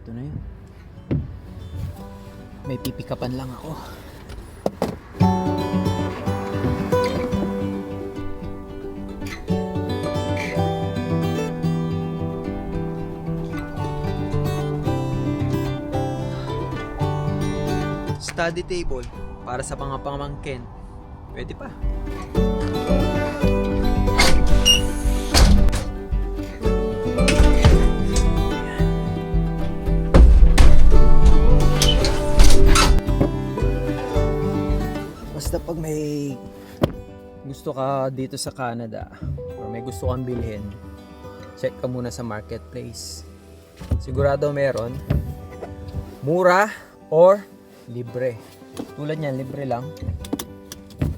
Ito na yun. May pipikapan lang ako. Study table para sa mga pamangkin. Pwede pa. Basta pag may gusto ka dito sa Canada or may gusto kang bilhin, check ka muna sa marketplace. Sigurado meron. Mura or libre. Tulad niyan, libre lang.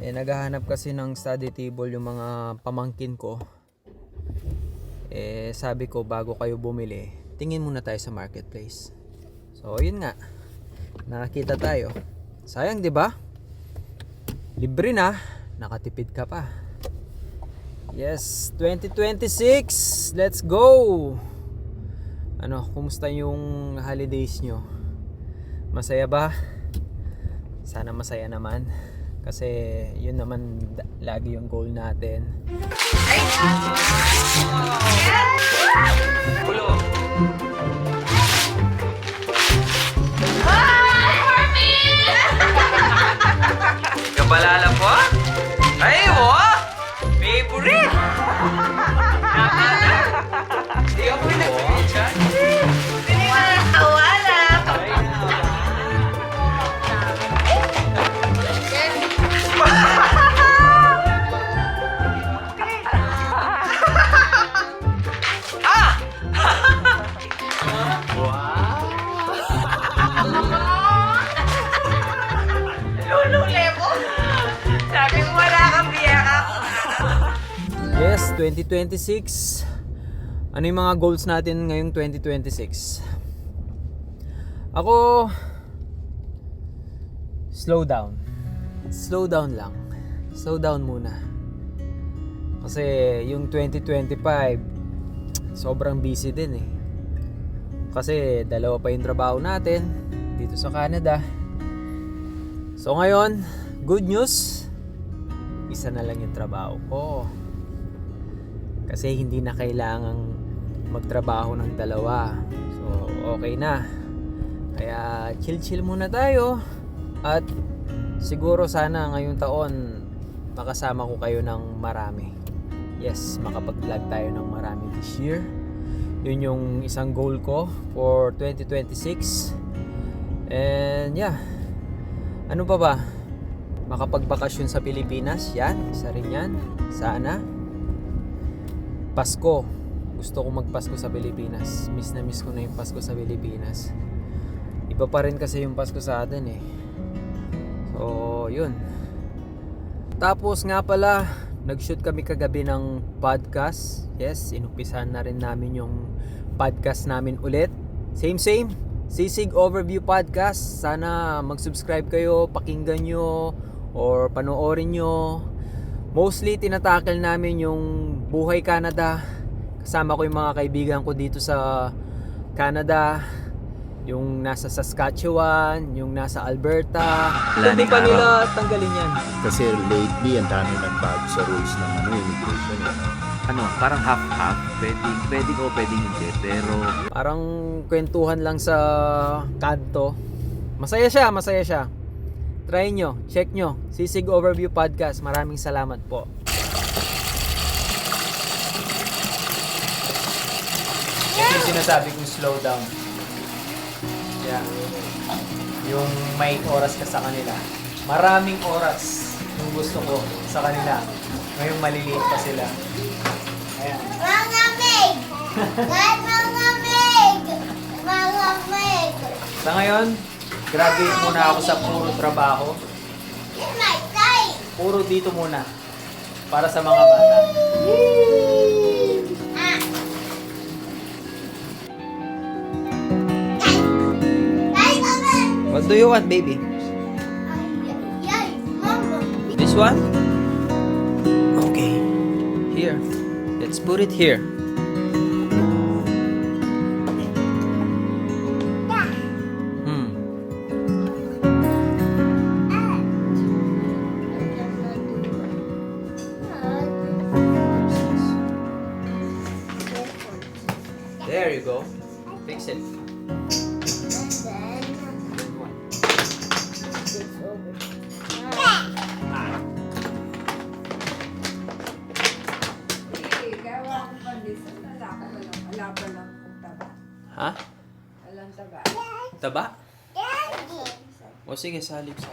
Naghahanap kasi ng study table yung mga pamangkin ko. Sabi ko bago kayo bumili, tingin muna tayo sa marketplace. So, yun nga. Nakakita tayo. Sayang, 'di ba? Libre na, nakatipid ka pa. Yes, 2026. Let's go. Kumusta yung holidays nyo? Masaya ba? Sana masaya naman. Kasi yun naman lagi yung goal natin. Ulo! Kapalala po? Ay, favorite! Hindi ako pinag-favorite siya. Hindi mo na tawala. Yes, 2026. Ano yung mga goals natin ngayong 2026? Ako, slow down. Slow down lang. Slow down muna. Kasi yung 2025, sobrang busy din eh. Kasi dalawa pa yung trabaho natin dito sa Canada. So ngayon, good news, isa na lang yung trabaho ko. Kasi hindi na kailangang magtrabaho ng dalawa. So, okay na. Kaya, chill-chill muna tayo. At siguro sana ngayong taon, makasama ko kayo ng marami. Yes, makapag-vlog tayo ng marami this year. Yun yung isang goal ko for 2026. And yeah, ano pa ba? Makapagbakasyon sa Pilipinas. Yan, isa rin yan. Sana. Pasko. Gusto ko magpasko sa Pilipinas. Miss na miss ko na yung Pasko sa Pilipinas. Iba pa rin kasi yung Pasko sa atin eh. So, yun. Tapos nga pala, nag-shoot kami kagabi ng podcast. Yes, inumpisahan na rin namin yung podcast namin ulit. Same. Sisig Overview Podcast. Sana mag-subscribe kayo, pakinggan nyo, or panoorin nyo. Mostly tinatakil namin yung buhay Canada. Kasama ko yung mga kaibigan ko dito sa Canada. Yung nasa Saskatchewan, yung nasa Alberta. Hindi pa nila tanggalin yan. Kasi lately, ang dami nagbago sa rules ng immigration. Parang half-half. Pwedeng o pwedeng hindi. Pero Parang kwentuhan lang sa kanto. Masaya siya. Try nyo, check nyo. Sisig Overview Podcast. Maraming salamat po. Ito yung sinasabi kong slow down. Yeah. Yung may oras ka sa kanila. Maraming oras yung gusto ko sa kanila. Ngayong maliliit pa sila. Ayan. Sa ngayon, graduate muna ako sa puro trabaho. Puro dito muna. Para sa mga bata. What do you want, baby? This one? Okay. Here. Let's put it here. Ha? Walang taba. Taba? O sige, salip sa.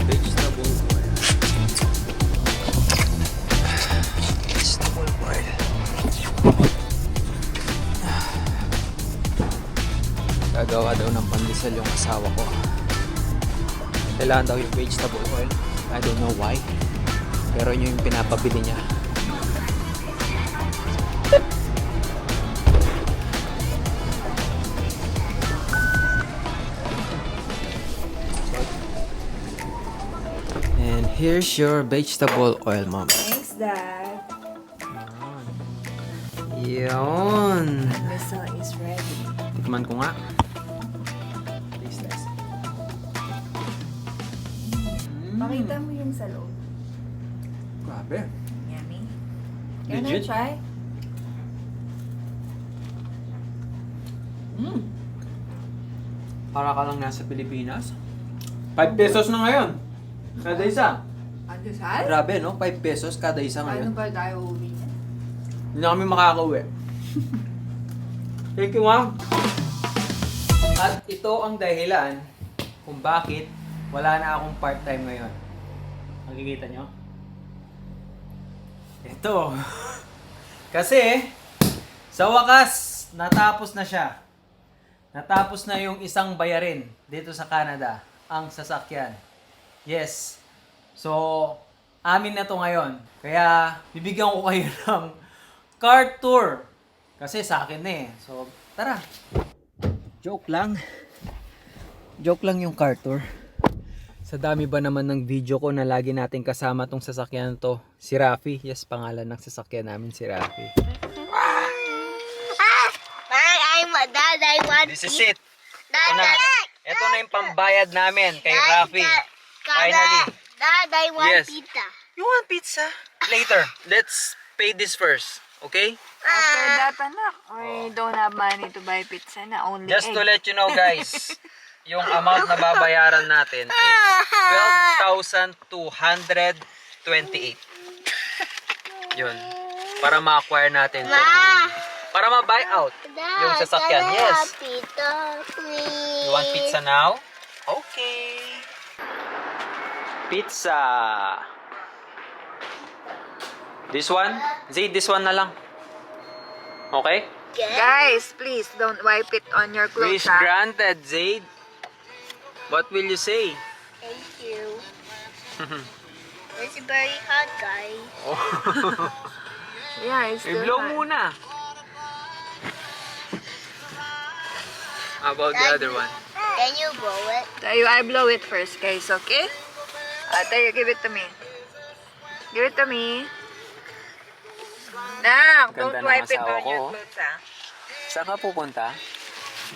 Vegetable oil. Vegetable oil. Gagawa daw ng pandesal yung asawa ko. Kailangan daw yung vegetable oil. I don't know why. Pero yun yung pinapabili niya. And here's your vegetable oil, Mom. Thanks, Dad. Yun. Vessel is ready. Tikman ko nga. Taste test. Pakita mo yung sa loob. Grabe. Yummy. Can I Legit? try? Para ka lang nasa Pilipinas. 5 pesos na ngayon. Kada isa. Andesal? Grabe, no? 5 pesos kada isa Paano ngayon. ba tayo uwi niya? Hindi na kami makakauwi. Thank you, Ma'am. At ito ang dahilan kung bakit wala na akong part-time ngayon. Nakikita nyo? Ito. Kasi, sa wakas, natapos na siya. Natapos na yung isang bayarin dito sa Canada, ang sasakyan. Yes. So, amin na to ngayon. Kaya, bibigyan ko kayo ng car tour. Kasi sa akin na eh. So, tara. Joke lang. Joke lang yung car tour. Sa dami ba naman ng video ko na lagi nating kasama tong sasakyan to? Si Rafi. Yes, pangalan ng sasakyan namin si Rafi. Dad, I want This is it. Ito na. Ito na yung pambayad namin kay Rafi. Finally. Dad, I want Yes. pizza. You want pizza? Later. Let's pay this first. Okay? After that, anak, we don't have money to buy pizza na. Only Just egg. to let you know, guys, yung amount na babayaran natin is 12,228. Yun. Para ma-acquire natin para ma-buy out yung sasakyan. Can I Yes. have pizza, please? You want pizza now? Okay. Pizza. This one? Zaid, this one na lang. Okay? Guys, please don't wipe it on your Wish clothes, ha? granted, Zaid. What will you say? Thank you. It's very hot, guys. Yeah, it's still I-blow hot. muna. How about the other one? Can you blow it? Tayo, I blow it first, guys, okay? Tayo, give it to me. Give it to me. Nak, don't Ganda ng wipe it asawa on your ko. clothes, ha? Saan ka pupunta?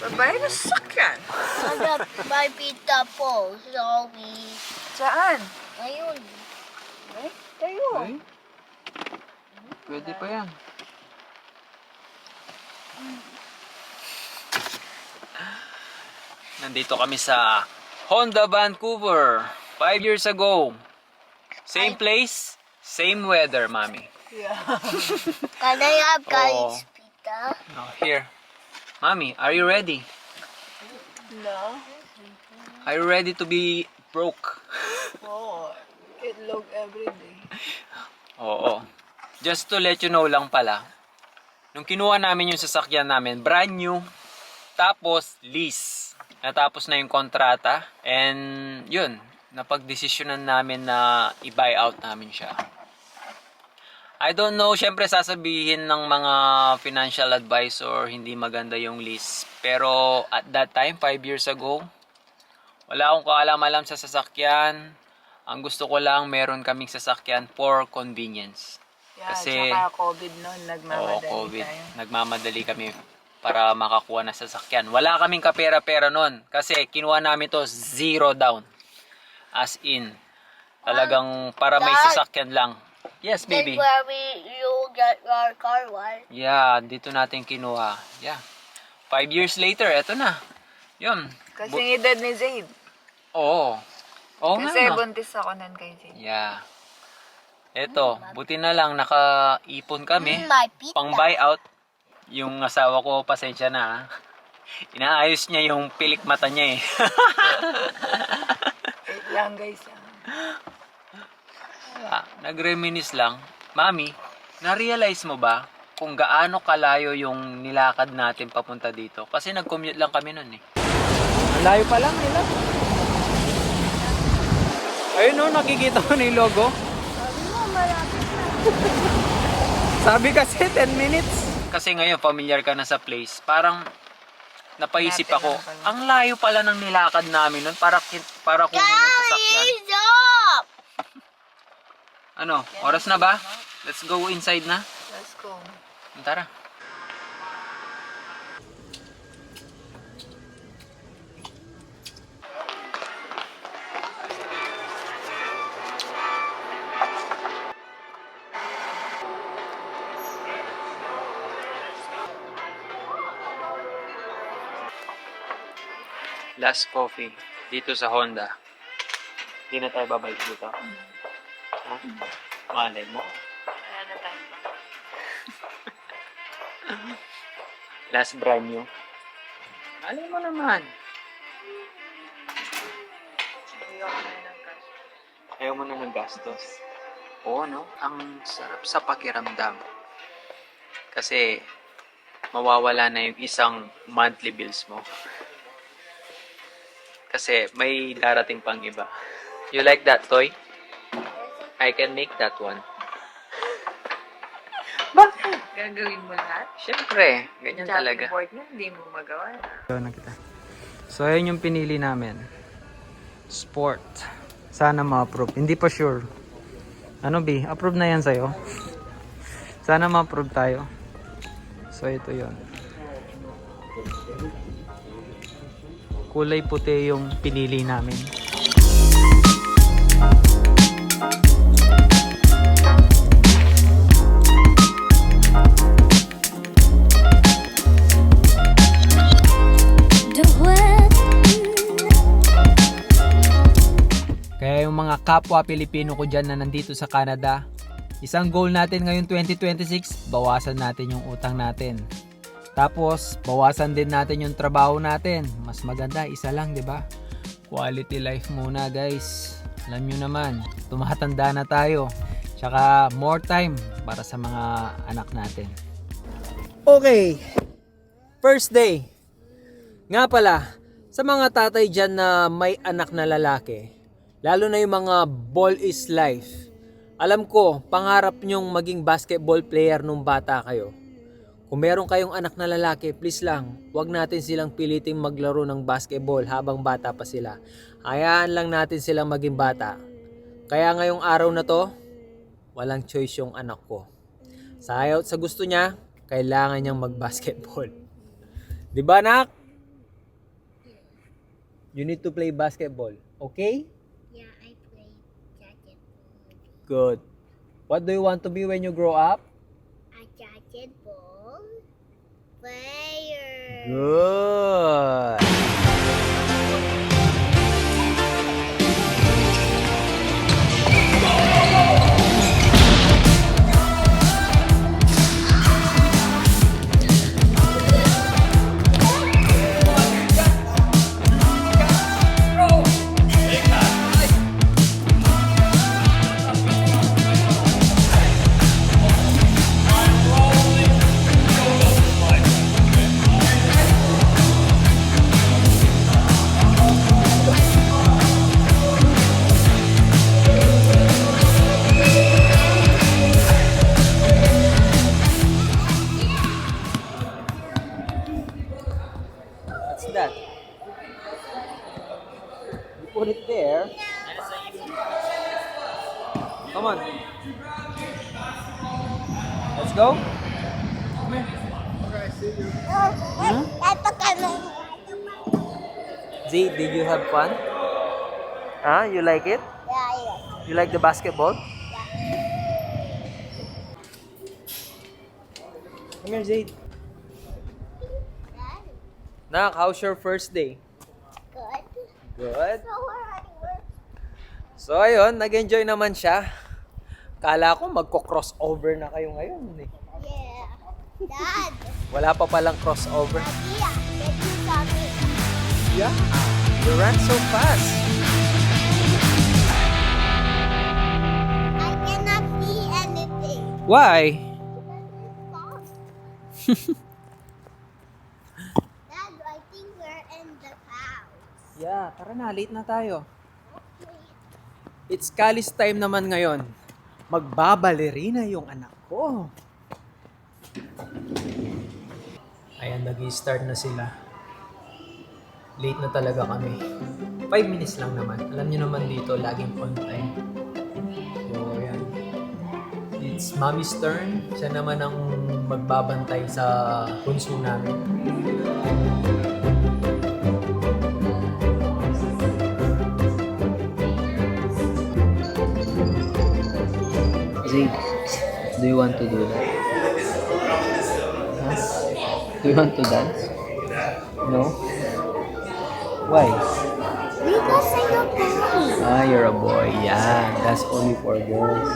Babae na sasakyan. Ano my pizza po? Sorry. Saan? Ayun. Tayo. Ay, pwede pa yan. Nandito kami sa Honda Vancouver. 5 years ago. Same place, same weather, Mami. Can I have guys Oh. pizza? Now, here. Mami, are you ready? No. Are you ready to be broke? Oh, it look every day. Oo. Just to let you know lang pala, nung kinuha namin yung sasakyan namin, brand new, tapos lease. Natapos na yung kontrata, and yun, napagdesisyonan namin na i-buy out namin siya. I don't know, syempre sasabihin ng mga financial advisor, hindi maganda yung lease. Pero at that time, 5 years ago, wala akong kaalam-alam sa sasakyan. Ang gusto ko lang, meron kaming sasakyan for convenience. Yeah, Kasi- tsaka COVID noon, Oo, nagmamadali COVID. tayo. Nagmamadali kami para makakuha na sasakyan. Wala kaming kapera-pera nun kasi kinuha namin to 0 down. As in, talagang para may sasakyan lang. Yes, baby. That's where you get your car, right? Yeah, dito natin kinuha. Yeah. 5 years later, eto na. Yun. Kasi edad ni Zaid. Oo. Oo nga, Kasi no? buntis ako nun kay Zaid. Yeah. Eto, buti na lang nakaipon kami. My pizza. Pang buyout. Yung asawa ko, pasensya na ha. Inaayos niya yung pilik mata niya eh. Wait lang guys. Nag-reminisce lang. Mami, na-realize mo ba kung gaano kalayo yung nilakad natin papunta dito? Kasi nag-commute lang kami nun eh. Ang layo pa lang nila. Ayun no, nakikita ko na yung logo. Sabi kasi 10 minutes. Kasi ngayon, familiar ka na sa place. Parang napaisip ako, ang layo pala ng nilakad namin nun para kunin yung sasakyan. Stop! Ano, oras na ba? Let's go inside na. Let's go. Tara. Last coffee dito sa Honda. Hindi na tayo babalik dito. Ha? Malay mo. Wala na tayo. Last brand new. Malay mo naman. Ayoko na ng cash. Ayaw mo na ng gastos. Oo, no? Ang sarap sa pakiramdam. Kasi mawawala na yung isang monthly bills mo. Kasi may darating pang iba. You like that toy? I can make that one. Bakit? Gagawin mo lahat? Siyempre, ganyan talaga. Board na, hindi mo magawa. So, ayun yung pinili namin. Sport. Sana ma-approve. Hindi pa sure. Ano, B? Approve na yan sa'yo? Sana ma-approve tayo. So, ito yon. Kulay puti yung pinili namin. Kaya yung mga kapwa Pilipino ko dyan na nandito sa Canada, isang goal natin ngayon 2026, bawasan natin yung utang natin. Tapos, bawasan din natin yung trabaho natin. Mas maganda, isa lang, di ba? Quality life muna, guys. Alam nyo naman, tumatanda na tayo. Tsaka, more time para sa mga anak natin. Okay. First day. Nga pala, sa mga tatay dyan na may anak na lalaki, lalo na yung mga ball is life. Alam ko, pangarap nyong maging basketball player nung bata kayo. Kung meron kayong anak na lalaki, please lang, wag natin silang piliting maglaro ng basketball habang bata pa sila. Hayaan lang natin silang maging bata. Kaya ngayong araw na to, walang choice yung anak ko. Sa gusto niya, kailangan niyang mag-basketball. Di ba, anak? You need to play basketball, okay? Yeah, I play basketball. Good. What do you want to be when you grow up? A basketball player. Good. What's that? You put it there. Come on. Let's go. Z, did you have fun? Ah, you like it? Yeah. You like the basketball? Come here, Zaid. Nak, how's your first day? Good. Good. So where are you? So, ayun, nag-enjoy naman siya. Kala ko magko-crossover na kayo ngayon eh. Yeah. Dad. Wala pa palang crossover. Daddy, get you something. Yeah, you ran so fast. I cannot see anything. Why? Dad, I think we're in the house. Yeah, tara na, late na tayo. It's Kali's time naman ngayon. Magbabalerina yung anak ko. Ayan, nag-i-start na sila. Late na talaga kami. 5 minutes lang naman. Alam niyo naman dito, laging on time. So, ayan. It's Mommy's turn. Siya naman ang magbabantay sa punso namin. Zaid, do you want to do that? Huh? Do you want to dance? No? Why? Because I'm a boy. Ah, you're a boy. Yeah, that's only for girls.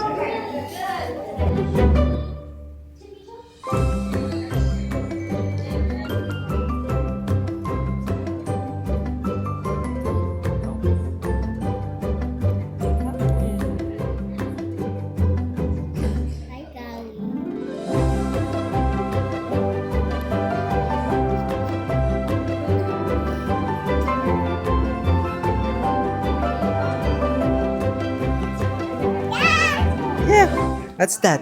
Hi, Kali. What's that?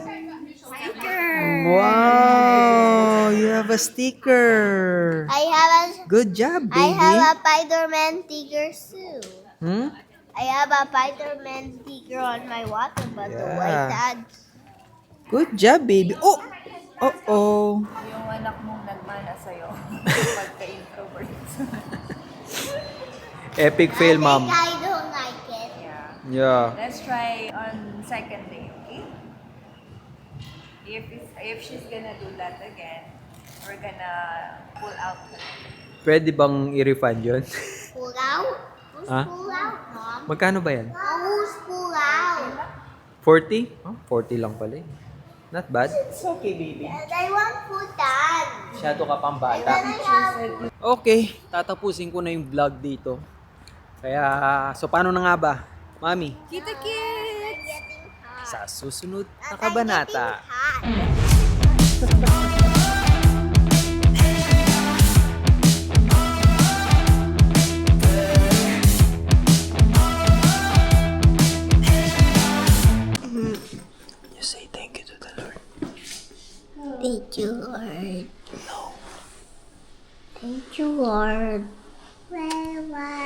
Wow, you have a sticker. Good job, I baby. have a Spider-Man sticker too. Hmm? I have a Spider-Man sticker on my water bottle. Yeah. Why, Dad? Good job, baby. Oh! Oh-oh. Yung anak mong nagmana sa'yo. Pagka-introvert. Epic fail, I mom. think I don't like it. Yeah. Yeah. Let's try on second day, okay? If she's gonna do that again, we're gonna pull out her. Pwede bang i-refund yun? Pull out? Who's Huh? pull out, Mom? Magkano ba yan? Who's pull out? 40? Oh, 40 lang pala eh. Not bad. It's okay, baby. And I want food, Dad. Masyado ka pang And then bata. I have Okay, tatapusin ko na yung vlog dito. Kaya, so paano na nga ba? Mami, Kita kids! getting hot. sa susunod na I'm kabanata. getting hot. You say thank you to the Lord. Thank you, Lord. No. Thank you, Lord. Where was